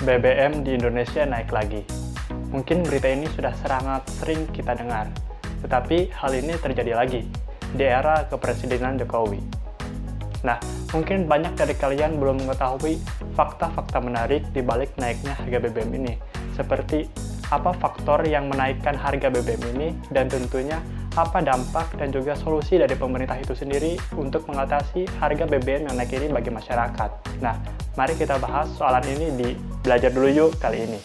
BBM di Indonesia naik lagi. Mungkin berita ini sudah sangat sering kita dengar, tetapi hal ini terjadi lagi di era kepresidenan Jokowi. Nah, mungkin banyak dari kalian belum mengetahui fakta-fakta menarik di balik naiknya harga BBM ini, seperti apa faktor yang menaikkan harga BBM ini, dan tentunya apa dampak dan juga solusi dari pemerintah itu sendiri untuk mengatasi harga BBM yang naik ini bagi masyarakat. Nah, mari kita bahas soalan ini di Belajar Dulu Yuk kali ini.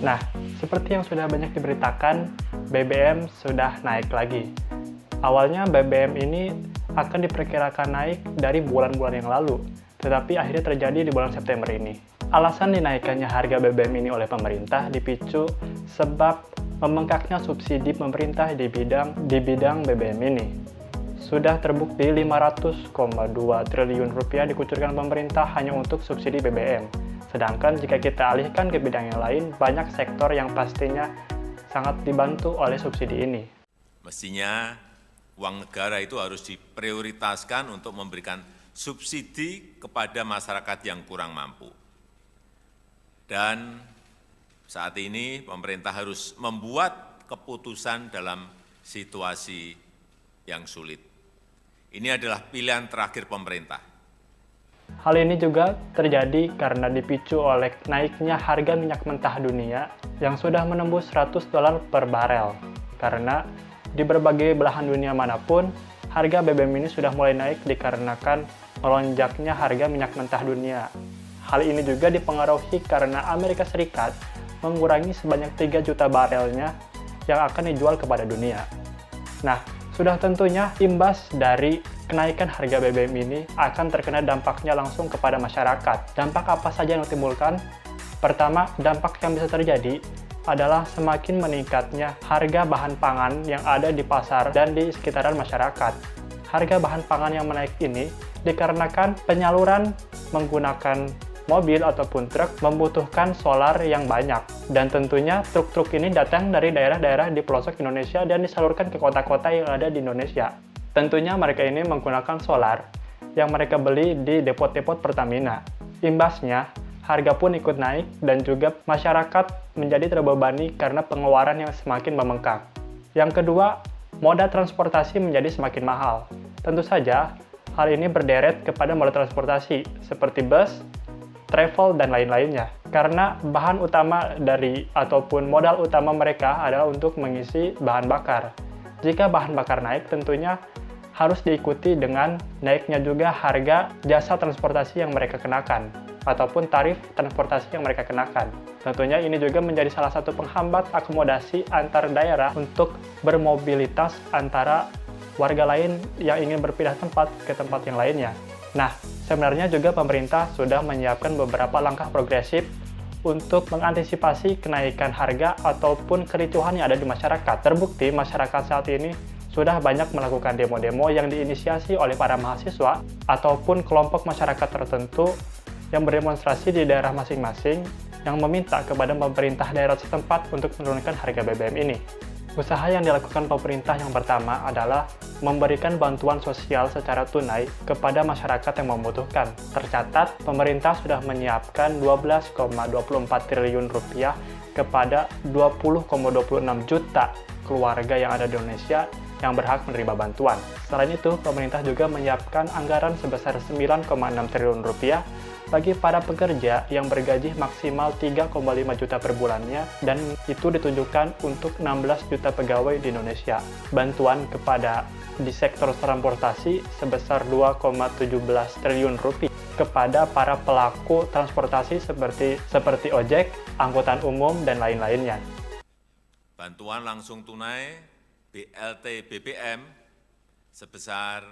Nah, seperti yang sudah banyak diberitakan, BBM sudah naik lagi. Awalnya BBM ini akan diperkirakan naik dari bulan-bulan yang lalu, tetapi akhirnya terjadi di bulan September ini. Alasan dinaikkannya harga BBM ini oleh pemerintah dipicu sebab membengkaknya subsidi pemerintah di bidang BBM ini. Sudah terbukti 500,2 triliun rupiah dikucurkan pemerintah hanya untuk subsidi BBM. Sedangkan jika kita alihkan ke bidang yang lain, banyak sektor yang pastinya sangat dibantu oleh subsidi ini. Mestinya uang negara itu harus diprioritaskan untuk memberikan subsidi kepada masyarakat yang kurang mampu. Dan saat ini pemerintah harus membuat keputusan dalam situasi yang sulit. Ini adalah pilihan terakhir pemerintah. Hal ini juga terjadi karena dipicu oleh naiknya harga minyak mentah dunia yang sudah menembus $100 per barel. Karena di berbagai belahan dunia manapun, harga BBM ini sudah mulai naik dikarenakan melonjaknya harga minyak mentah dunia. Hal ini juga dipengaruhi karena Amerika Serikat mengurangi sebanyak 3 juta barelnya yang akan dijual kepada dunia. Nah, sudah tentunya imbas dari kenaikan harga BBM ini akan terkena dampaknya langsung kepada masyarakat. Dampak apa saja yang ditimbulkan? Pertama, dampak yang bisa terjadi adalah semakin meningkatnya harga bahan pangan yang ada di pasar dan di sekitaran masyarakat. Harga bahan pangan yang menaik ini dikarenakan penyaluran menggunakan mobil ataupun truk membutuhkan solar yang banyak. Dan tentunya truk-truk ini datang dari daerah-daerah di pelosok Indonesia dan disalurkan ke kota-kota yang ada di Indonesia. Tentunya mereka ini menggunakan solar yang mereka beli di depot-depot Pertamina. Imbasnya, harga pun ikut naik dan juga masyarakat menjadi terbebani karena pengeluaran yang semakin membengkak. Yang kedua, moda transportasi menjadi semakin mahal. Tentu saja, hal ini berderet kepada moda transportasi seperti bus, travel, dan lain-lainnya. Karena bahan utama ataupun modal utama mereka adalah untuk mengisi bahan bakar. Jika bahan bakar naik, tentunya harus diikuti dengan naiknya juga harga jasa transportasi yang mereka kenakan, ataupun tarif transportasi yang mereka kenakan. Tentunya ini juga menjadi salah satu penghambat akomodasi antar daerah untuk bermobilitas antara warga lain yang ingin berpindah tempat ke tempat yang lainnya. Nah, sebenarnya juga pemerintah sudah menyiapkan beberapa langkah progresif untuk mengantisipasi kenaikan harga ataupun kericuhan yang ada di masyarakat. Terbukti masyarakat saat ini sudah banyak melakukan demo-demo yang diinisiasi oleh para mahasiswa ataupun kelompok masyarakat tertentu yang berdemonstrasi di daerah masing-masing yang meminta kepada pemerintah daerah setempat untuk menurunkan harga BBM ini. Usaha yang dilakukan pemerintah yang pertama adalah memberikan bantuan sosial secara tunai kepada masyarakat yang membutuhkan. Tercatat, pemerintah sudah menyiapkan 12,24 triliun rupiah kepada 20,26 juta keluarga yang ada di Indonesia yang berhak menerima bantuan. Selain itu, pemerintah juga menyiapkan anggaran sebesar 9,6 triliun rupiah bagi para pekerja yang bergaji maksimal 3,5 juta per bulannya, dan itu ditujukan untuk 16 juta pegawai di Indonesia. Bantuan di sektor transportasi sebesar 2,17 triliun rupiah kepada para pelaku transportasi seperti ojek, angkutan umum, dan lain-lainnya. Bantuan langsung tunai BLT BBM sebesar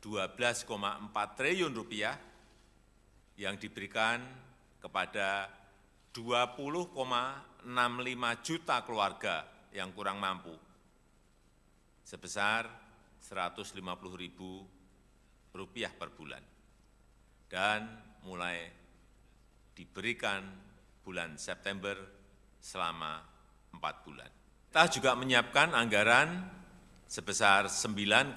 12,4 triliun rupiah yang diberikan kepada 20,65 juta keluarga yang kurang mampu sebesar Rp150.000 per bulan, dan mulai diberikan bulan September selama 4 bulan. Kita juga menyiapkan anggaran sebesar 9,6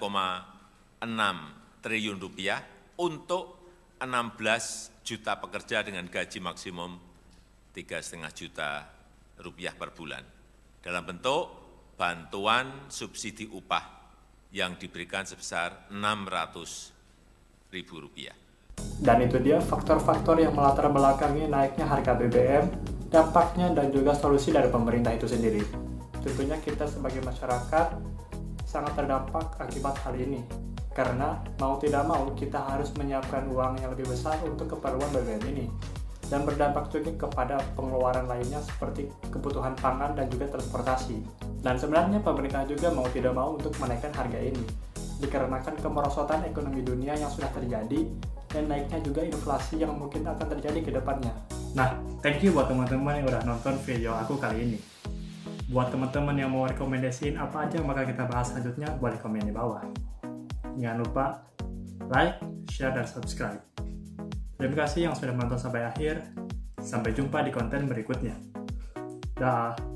triliun rupiah untuk 16 juta pekerja dengan gaji maksimum 3,5 juta rupiah per bulan dalam bentuk bantuan subsidi upah yang diberikan sebesar Rp600.000. Dan itu dia faktor-faktor yang melatar belakangi naiknya harga BBM, dampaknya dan juga solusi dari pemerintah itu sendiri. Tentunya kita sebagai masyarakat sangat terdampak akibat hal ini. Karena mau tidak mau kita harus menyiapkan uang yang lebih besar untuk keperluan BBM ini. Dan berdampak juga kepada pengeluaran lainnya seperti kebutuhan pangan dan juga transportasi. Dan sebenarnya pemerintah juga mau tidak mau untuk menaikkan harga ini. Dikarenakan kemerosotan ekonomi dunia yang sudah terjadi dan naiknya juga inflasi yang mungkin akan terjadi ke depannya. Nah, thank you buat teman-teman yang udah nonton video aku kali ini. Buat teman-teman yang mau rekomendasiin apa aja yang bakal kita bahas selanjutnya, boleh komen di bawah. Jangan lupa like, share, dan subscribe. Terima kasih yang sudah menonton sampai akhir. Sampai jumpa di konten berikutnya. Dah.